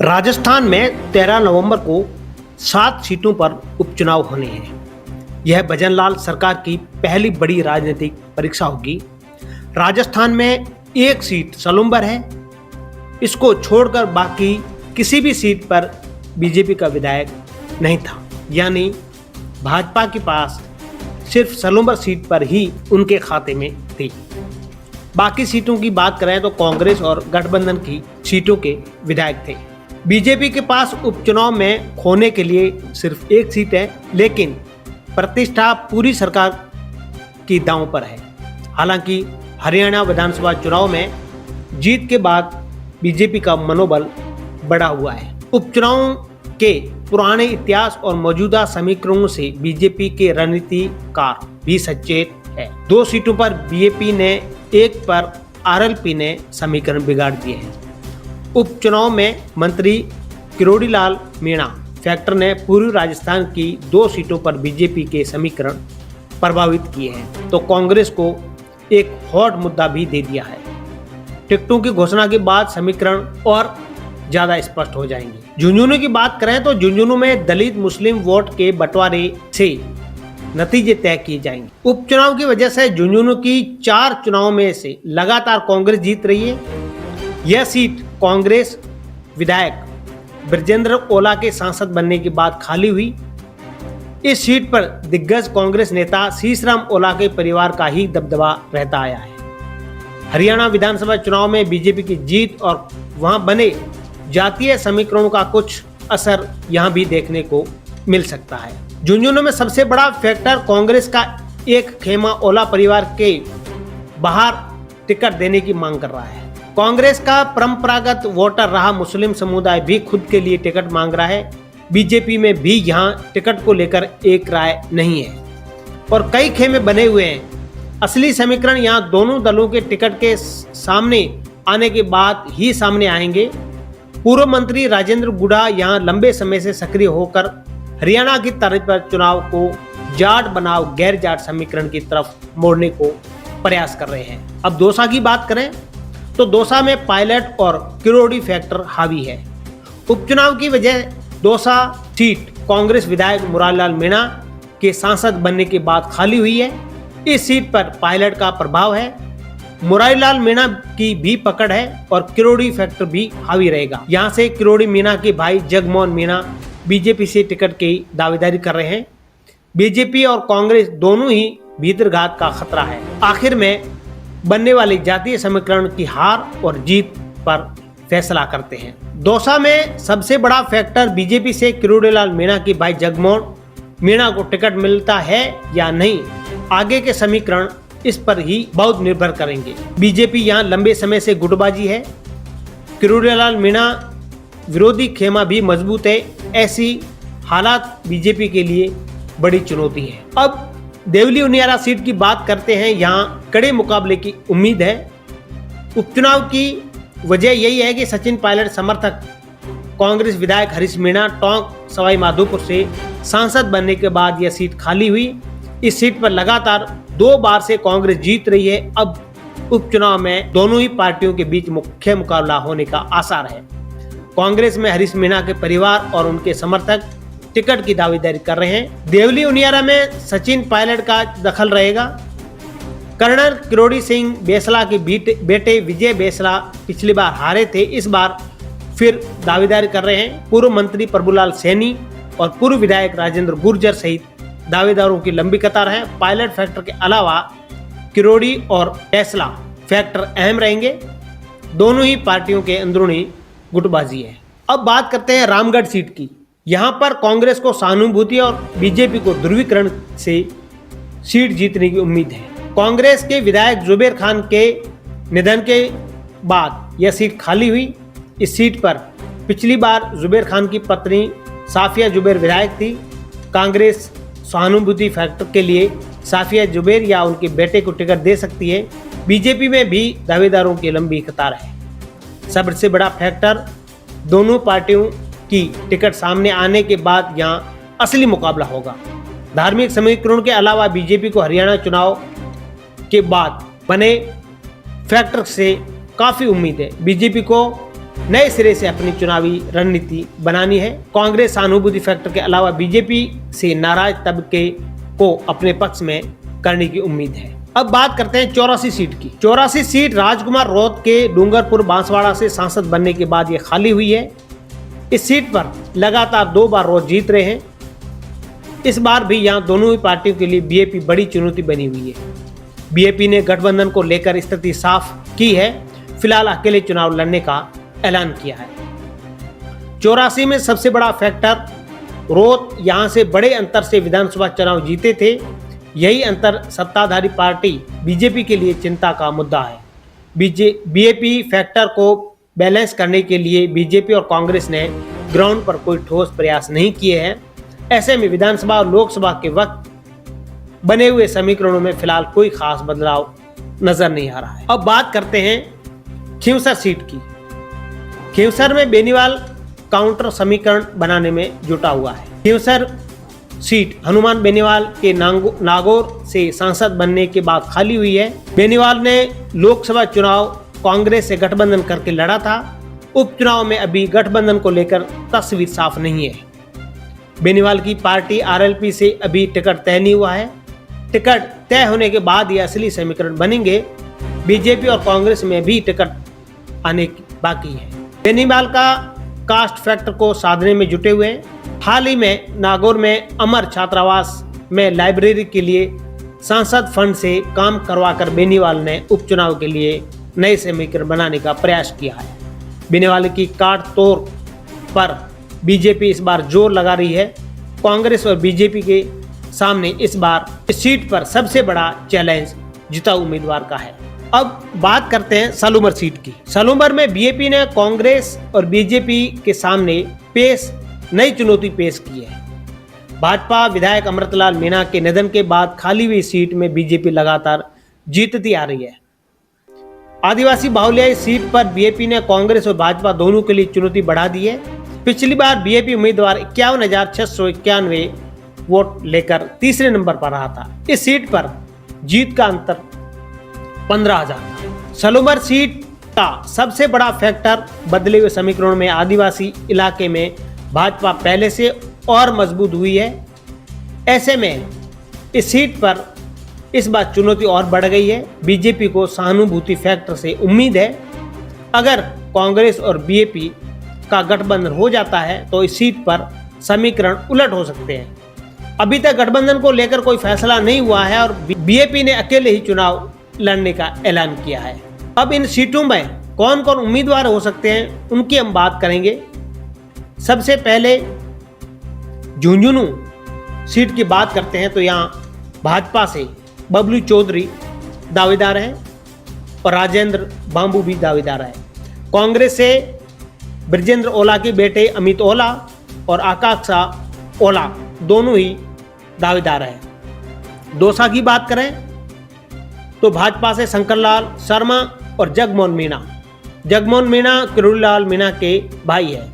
राजस्थान में 13 नवंबर को 7 सीटों पर उपचुनाव होने हैं। यह भजनलाल सरकार की पहली बड़ी राजनीतिक परीक्षा होगी। राजस्थान में एक सीट सलूम्बर है। इसको छोड़कर बाकी किसी भी सीट पर बीजेपी का विधायक नहीं था, यानी भाजपा के पास सिर्फ सलूम्बर सीट पर ही उनके खाते में थी। बाकी सीटों की बात करें तो कांग्रेस और गठबंधन की सीटों के विधायक थे। बीजेपी के पास उपचुनाव में खोने के लिए सिर्फ एक सीट है, लेकिन प्रतिष्ठा पूरी सरकार की दांव पर है। हालांकि हरियाणा विधानसभा चुनाव में जीत के बाद बीजेपी का मनोबल बढ़ा हुआ है। उपचुनाव के पुराने इतिहास और मौजूदा समीकरणों से बीजेपी के रणनीतिकार भी सचेत है। 2 सीटों पर बीजेपी ने, एक पर आरएलपी ने समीकरण बिगाड़ दिए हैं। उपचुनाव में मंत्री किरोड़ीलाल मीणा फैक्टर ने पूर्वी राजस्थान की 2 सीटों पर बीजेपी के समीकरण प्रभावित किए हैं, तो कांग्रेस को एक हॉट मुद्दा भी दे दिया है। टिकटों की घोषणा के बाद समीकरण और ज्यादा स्पष्ट हो जाएंगे। झुंझुनू की बात करें तो झुंझुनू में दलित मुस्लिम वोट के बंटवारे से नतीजे तय किए जाएंगे। उपचुनाव की वजह से झुंझुनू की 4 चुनाव में से लगातार कांग्रेस जीत रही है। यह सीट कांग्रेस विधायक ब्रजेंद्र ओला के सांसद बनने के बाद खाली हुई। इस सीट पर दिग्गज कांग्रेस नेता शीशराम ओला के परिवार का ही दबदबा रहता आया है। हरियाणा विधानसभा चुनाव में बीजेपी की जीत और वहां बने जातीय समीकरणों का कुछ असर यहां भी देखने को मिल सकता है। झुंझुनू में सबसे बड़ा फैक्टर कांग्रेस का एक खेमा ओला परिवार के बाहर टिकट देने की मांग कर रहा है। कांग्रेस का परंपरागत वोटर रहा मुस्लिम समुदाय भी खुद के लिए टिकट मांग रहा है। बीजेपी में भी यहां टिकट को लेकर एक राय नहीं है और कई खेमे बने हुए हैं। असली समीकरण यहां दोनों दलों के टिकट के सामने आने के बाद ही सामने आएंगे। पूर्व मंत्री राजेंद्र गुढ़ा यहां लंबे समय से सक्रिय होकर हरियाणा की तर्ज पर चुनाव को जाट बनाव गैर जाट समीकरण की तरफ मोड़ने को प्रयास कर रहे हैं। अब दौसा की बात करें तो दौसा में पायलट और किरोड़ी फैक्टर हावी है। उपचुनाव की वजह दौसा सीट कांग्रेस विधायक मुरारीलाल मीणा के सांसद बनने के बाद खाली हुई है। इस सीट पर पायलट का प्रभाव है। मुरारीलाल मीणा की भी पकड़ है और किरोड़ी फैक्टर भी हावी रहेगा। यहाँ से किरोड़ी मीणा के भाई जगमोहन मीणा बीजेपी से टिकट की दावेदारी कर रहे हैं। बीजेपी और कांग्रेस दोनों ही भीतरघात का खतरा है। आखिर में बनने वाली जातीय समीकरण की हार और जीत पर फैसला करते हैं। दौसा में सबसे बड़ा फैक्टर बीजेपी से किरोड़ीलाल मीणा की भाई जगमोहन मीणा को टिकट मिलता है या नहीं। आगे के समीकरण इस पर ही बहुत निर्भर करेंगे। बीजेपी यहाँ लंबे समय से गुटबाजी है। किरोड़ीलाल मीणा विरोधी खेमा भी मजबूत है। ऐसी हालात बीजेपी के लिए बड़ी चुनौती है। अब देवली उनियारा सीट की बात करते हैं। यहाँ कड़े मुकाबले की उम्मीद है। उपचुनाव की वजह यही है कि सचिन पायलट समर्थक कांग्रेस विधायक हरीश मीणा टोंक सवाई माधोपुर से सांसद बनने के बाद यह सीट खाली हुई। इस सीट पर लगातार 2 बार से कांग्रेस जीत रही है। अब उपचुनाव में दोनों ही पार्टियों के बीच मुख्य मुकाबला होने का आसार है। कांग्रेस में हरीश मीणा के परिवार और उनके समर्थक टिकट की दावेदारी कर रहे हैं। देवली उनियारा में सचिन पायलट का दखल रहेगा। कर्नल किरोड़ी सिंह बेसला के बेटे विजय बेसला पिछली बार हारे थे, इस बार फिर दावेदारी कर रहे हैं। पूर्व मंत्री प्रभुलाल सैनी और पूर्व विधायक राजेंद्र गुर्जर सहित दावेदारों की लंबी कतार है। पायलट फैक्टर के अलावा किरोड़ी और बेसला फैक्टर अहम रहेंगे। दोनों ही पार्टियों के अंदरूनी गुटबाजी है। अब बात करते हैं रामगढ़ सीट की। यहाँ पर कांग्रेस को सहानुभूति और बीजेपी को ध्रुवीकरण से सीट जीतने की उम्मीद है। कांग्रेस के विधायक जुबेर खान के निधन के बाद यह सीट खाली हुई। इस सीट पर पिछली बार जुबेर खान की पत्नी साफिया जुबेर विधायक थी। कांग्रेस सहानुभूति फैक्टर के लिए साफिया जुबेर या उनके बेटे को टिकट दे सकती है। बीजेपी में भी दावेदारों की लंबी कतार है। सबसे बड़ा फैक्टर दोनों पार्टियों की टिकट सामने आने के बाद यहाँ असली मुकाबला होगा। धार्मिक समीकरणों के अलावा बीजेपी को हरियाणा चुनाव के बाद बने फैक्टर से काफ़ी उम्मीद है। बीजेपी को नए सिरे से अपनी चुनावी रणनीति बनानी है। कांग्रेस सहानुभूति फैक्टर के अलावा बीजेपी से नाराज तबके को अपने पक्ष में करने की उम्मीद है। अब बात करते हैं 84 सीट की। 84 सीट राजकुमार रौत के डूंगरपुर बांसवाड़ा से सांसद बनने के बाद ये खाली हुई है। इस सीट पर लगातार 2 बार रौत जीत रहे हैं। इस बार भी यहाँ दोनों ही पार्टियों के लिए बीजेपी बड़ी चुनौती बनी हुई है। बीजेपी ने गठबंधन को लेकर स्थिति साफ की है। फिलहाल अकेले चुनाव लड़ने का ऐलान किया है। 84 में सबसे बड़ा फैक्टर रौत यहाँ से बड़े अंतर से विधानसभा चुनाव जीते थे। यही अंतर सत्ताधारी पार्टी बीजेपी के लिए चिंता का मुद्दा है। बीजेपी फैक्टर को बैलेंस करने के लिए बीजेपी और कांग्रेस ने ग्राउंड पर कोई ठोस प्रयास नहीं किए हैं। ऐसे में विधानसभा और लोकसभा के वक्त बने हुए समीकरणों में फिलहाल कोई खास बदलाव नजर नहीं आ रहा है। अब बात करते हैं खींवसर सीट की। खींवसर में बेनीवाल काउंटर समीकरण बनाने में जुटा हुआ है। खींवसर सीट हनुमान बेनीवाल के नागौर से सांसद बनने के बाद खाली हुई है। बेनीवाल ने लोकसभा चुनाव कांग्रेस से गठबंधन करके लड़ा था। उपचुनाव में अभी गठबंधन को लेकर तस्वीर साफ नहीं है। बेनीवाल की पार्टी आरएलपी से अभी टिकट तय नहीं हुआ है। टिकट तय होने के बाद ये असली समीकरण बनेंगे। बीजेपी और कांग्रेस में भी टिकट आने बाकी है। बेनीवाल का कास्ट फैक्टर को साधने में जुटे हुए हैं। हाल ही में नागौर में अमर छात्रावास में लाइब्रेरी के लिए सांसद फंड से काम करवाकर बेनीवाल ने उपचुनाव के लिए नए समीकरण बनाने का प्रयास किया है। बेनीवाल की काट तोड़ पर बीजेपी इस बार जोर लगा रही है। कांग्रेस और बीजेपी के सामने इस बार इस सीट पर सबसे बड़ा चैलेंज जीता उम्मीदवार का है। अब बात करते हैं सालूमर सीट की। सालूमर में बीजेपी ने कांग्रेस और बीजेपी के सामने नई चुनौती पेश की है। भाजपा विधायक अमृतलाल मीणा के निधन के बाद खाली हुई सीट में बीजेपी लगातार जीतती आ रही है। आदिवासी बाहुल्य सीट पर बीजेपी ने कांग्रेस और भाजपा दोनों के लिए चुनौती बढ़ा दी है। पिछली बार बीजेपी उम्मीदवार 51,691 वोट लेकर तीसरे नंबर पर रहा था। इस सीट पर जीत का अंतर 15,000 था। सालूमर सीट का सबसे बड़ा फैक्टर बदले हुए समीकरणों में आदिवासी इलाके में भाजपा पहले से और मजबूत हुई है। ऐसे में इस सीट पर इस बार चुनौती और बढ़ गई है। बीजेपी को सहानुभूति फैक्टर से उम्मीद है। अगर कांग्रेस और बीजेपी का गठबंधन हो जाता है तो इस सीट पर समीकरण उलट हो सकते हैं। अभी तक गठबंधन को लेकर कोई फैसला नहीं हुआ है और बीजेपी ने अकेले ही चुनाव लड़ने का ऐलान किया है। अब इन सीटों में कौन कौन उम्मीदवार हो सकते हैं उनकी हम बात करेंगे। सबसे पहले झुंझुनू सीट की बात करते हैं तो यहाँ भाजपा से बबलू चौधरी दावेदार हैं और राजेंद्र बांबू भी दावेदार है। कांग्रेस से ब्रजेंद्र ओला के बेटे अमित ओला और आकांक्षा ओला दोनों ही दावेदार हैं। दौसा की बात करें तो भाजपा से शंकरलाल शर्मा और जगमोहन मीणा। जगमोहन मीणा किरोड़ीलाल मीणा के भाई है।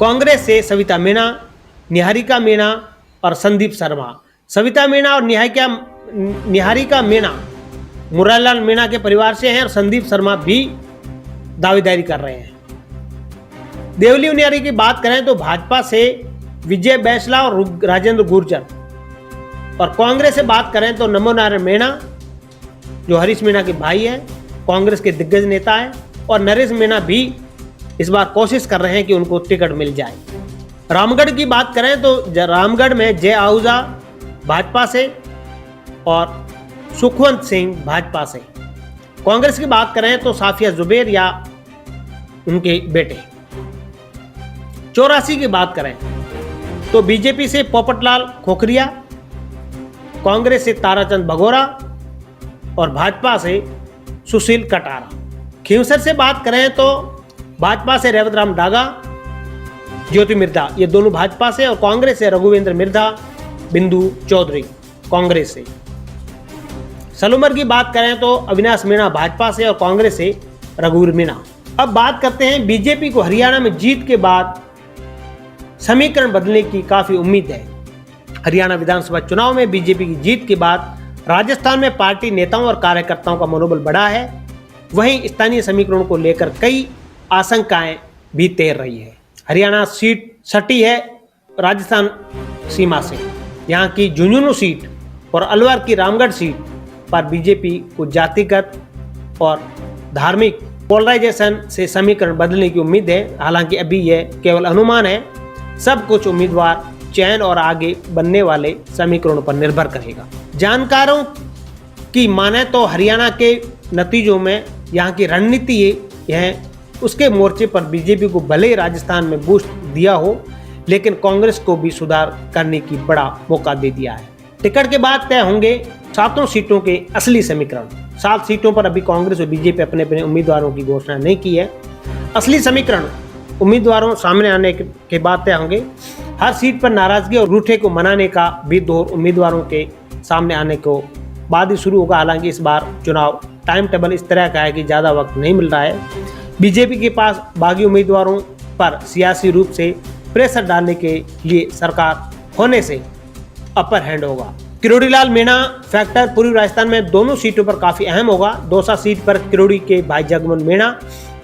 कांग्रेस से सविता मीणा, निहारिका मीणा और संदीप शर्मा। सविता मीणा और निहारिका मीणा मुरारीलाल मीणा के परिवार से हैं और संदीप शर्मा भी दावेदारी कर रहे हैं। देवली उनियारी की बात करें तो भाजपा से विजय बैसला और राजेंद्र गुर्जर और कांग्रेस से बात करें तो नमो नारायण मीणा जो हरीश मीणा के भाई हैं, कांग्रेस के दिग्गज नेता हैं और नरेश मीणा भी इस बार कोशिश कर रहे हैं कि उनको टिकट मिल जाए। रामगढ़ की बात करें तो रामगढ़ में जय आहूजा भाजपा से और सुखवंत सिंह भाजपा से। कांग्रेस की बात करें तो साफिया जुबैर या उनके बेटे। 84 की बात करें तो बीजेपी से पोपटलाल खोखरिया, कांग्रेस से ताराचंद भगोरा और भाजपा से सुशील कटारा। खींवसर से बात करें तो भाजपा से रेवतराम डागा, ज्योति मिर्धा, ये दोनों भाजपा से और कांग्रेस से रघुवेंद्र मिर्धा, बिंदु चौधरी कांग्रेस से। सालूमर की बात करें तो अविनाश मीणा भाजपा से और कांग्रेस से रघुवीर मीणा। अब बात करते हैं बीजेपी को हरियाणा में जीत के बाद समीकरण बदलने की काफी उम्मीद है। हरियाणा विधानसभा चुनाव में बीजेपी की जीत के बाद राजस्थान में पार्टी नेताओं और कार्यकर्ताओं का मनोबल बढ़ा है। वहीं स्थानीय समीकरणों को लेकर कई आशंकाएं भी तैर रही है। हरियाणा सीट सटी है राजस्थान सीमा से। यहाँ की झुंझुनू सीट और अलवर की रामगढ़ सीट पर बीजेपी को जातिगत और धार्मिक पोलराइजेशन से समीकरण बदलने की उम्मीद है। हालांकि अभी यह केवल अनुमान है। सब कुछ उम्मीदवार चयन और आगे बनने वाले समीकरणों पर निर्भर करेगा। जानकारों की माने तो हरियाणा के नतीजों में यहाँ की रणनीति है उसके मोर्चे पर बीजेपी को भले ही राजस्थान में बूस्ट दिया हो, लेकिन कांग्रेस को भी सुधार करने की बड़ा मौका दे दिया है। टिकट के बाद तय होंगे 7 सीटों के असली समीकरण। 7 सीटों पर अभी कांग्रेस और बीजेपी अपने अपने उम्मीदवारों की घोषणा नहीं की है। असली समीकरण उम्मीदवारों सामने आने के बाद तय होंगे। हर सीट पर नाराजगी और रूठे को मनाने का भी दौर उम्मीदवारों के सामने आने को बाद ही शुरू होगा। हालांकि इस बार चुनाव टाइम टेबल इस तरह का है कि ज़्यादा वक्त नहीं मिल रहा है। बीजेपी के पास बागी उम्मीदवारों पर सियासी रूप से प्रेशर डालने के लिए सरकार होने से अपर हैंड होगा। किरोड़ीलाल मीणा फैक्टर पूर्वी राजस्थान में दोनों सीटों पर काफी अहम होगा। दौसा सीट पर किरोड़ी के भाई जगमोहन मीणा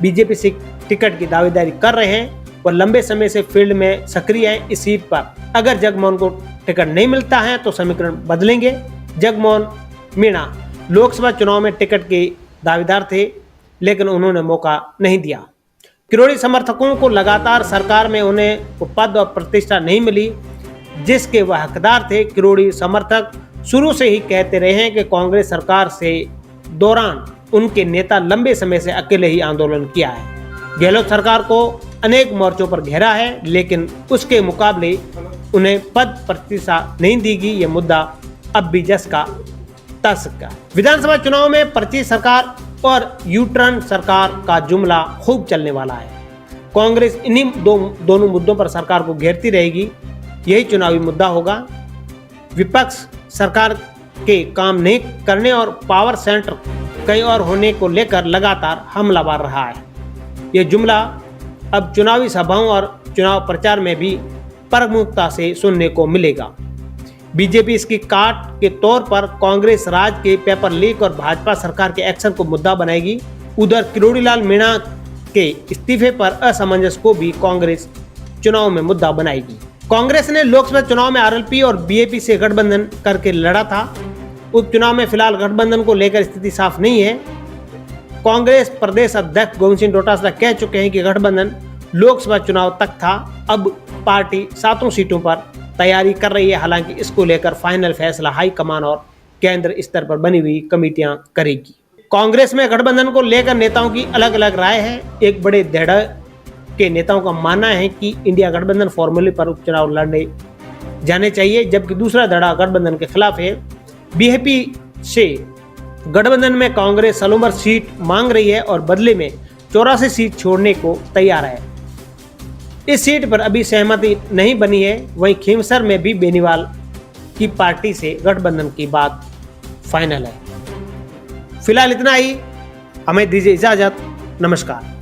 बीजेपी से टिकट की दावेदारी कर रहे हैं और लंबे समय से फील्ड में सक्रिय हैं। इस सीट पर अगर जगमोहन को टिकट नहीं मिलता है तो समीकरण बदलेंगे। जगमोहन मीणा लोकसभा चुनाव में टिकट के दावेदार थे, लेकिन उन्होंने मौका नहीं दिया। किरोड़ी समर्थकों को लगातार सरकार में उन्हें पद और प्रतिष्ठा नहीं मिली जिसके वह हकदार थे। किरोड़ी समर्थक शुरू से ही कहते रहे हैं कि कांग्रेस सरकार से दौरान उनके नेता लंबे समय से अकेले ही आंदोलन किया है। गहलोत सरकार को अनेक मोर्चों पर घेरा है, लेकिन उसके मुकाबले उन्हें पद प्रतिष्ठा नहीं दी गई। यह मुद्दा अब भी जस का तस का। विधानसभा चुनाव में पर्ची सरकार और यू टर्न सरकार का जुमला खूब चलने वाला है। कांग्रेस इन्हीं दोनों मुद्दों पर सरकार को घेरती रहेगी। यही चुनावी मुद्दा होगा। विपक्ष सरकार के काम नहीं करने और पावर सेंटर कहीं और होने को लेकर लगातार हमलावर रहा है। यह जुमला अब चुनावी सभाओं और चुनाव प्रचार में भी प्रमुखता से सुनने को मिलेगा। बीजेपी इसकी काट के तौर पर कांग्रेस राज के पेपर लीक और भाजपा सरकार के एक्शन को मुद्दा बनाएगी। उधर किरोड़ीलाल मीणा के इस्तीफे पर असमंजस को भी कांग्रेस चुनाव में मुद्दा बनाएगी। कांग्रेस ने लोकसभा चुनाव में आरएलपी और बीएपी से गठबंधन करके लड़ा था। उपचुनाव में फिलहाल गठबंधन को लेकर स्थिति साफ नहीं है। कांग्रेस प्रदेश अध्यक्ष गोविंद सिंह डोटासरा कह चुके हैं कि गठबंधन लोकसभा चुनाव तक था। अब पार्टी 7 सीटों पर तैयारी कर रही है। हालांकि इसको लेकर फाइनल फैसला हाईकमान और केंद्र स्तर पर बनी हुई कमेटियां करेगी। कांग्रेस में गठबंधन को लेकर नेताओं की अलग अलग राय है। एक बड़े धड़े के नेताओं का मानना है कि इंडिया गठबंधन फॉर्मूले पर उपचुनाव लड़ने जाने चाहिए, जबकि दूसरा धड़ा गठबंधन के खिलाफ है। बीएपी से गठबंधन में कांग्रेस 16 सीट मांग रही है और बदले में 84 सीट छोड़ने को तैयार है। इस सीट पर अभी सहमति नहीं बनी है। वहीं खींवसर में भी बेनीवाल की पार्टी से गठबंधन की बात फाइनल है। फिलहाल इतना ही। हमें दीजिए इजाजत। नमस्कार।